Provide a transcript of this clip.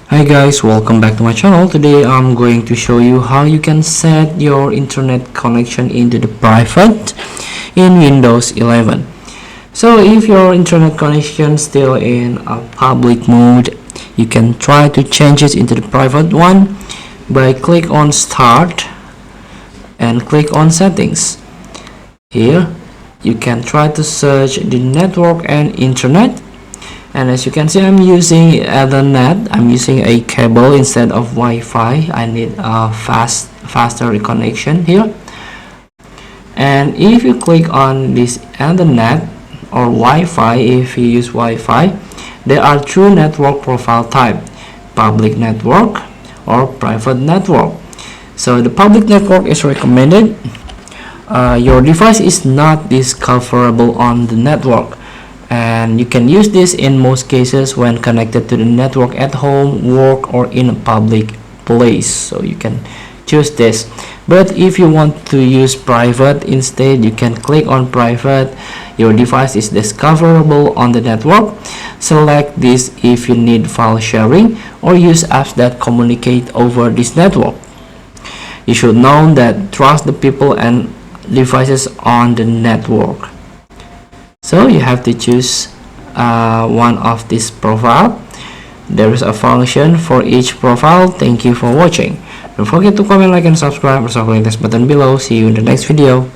Hi guys, welcome back to my channel. Today I'm going to show you how you can set your internet connection into the private in Windows 11. So if your internet connection still in a public mode, you can try to change it into the private one by click on Start and click on Settings. Here you can try to search the network and internet. And as you can see, I'm using Ethernet. I'm using a cable instead of Wi-Fi. I need a faster connection here. And if you click on this Ethernet or Wi-Fi, if you use Wi-Fi, there are two network profile type: public network or private network. So the public network is recommended. Your device is not discoverable on the network, and you can use this in most cases when connected to the network at home, work, or in a public place. So you can choose this. But if you want to use private instead, you can click on private. Your device is discoverable on the network. Select this if you need file sharing or use apps that communicate over this network. You should know that trust the people and devices on the network. So you have to choose one of this profile. There is a function for each profile. Thank you for watching. Don't forget to comment, like, and subscribe, or click this button below. See you in the next video.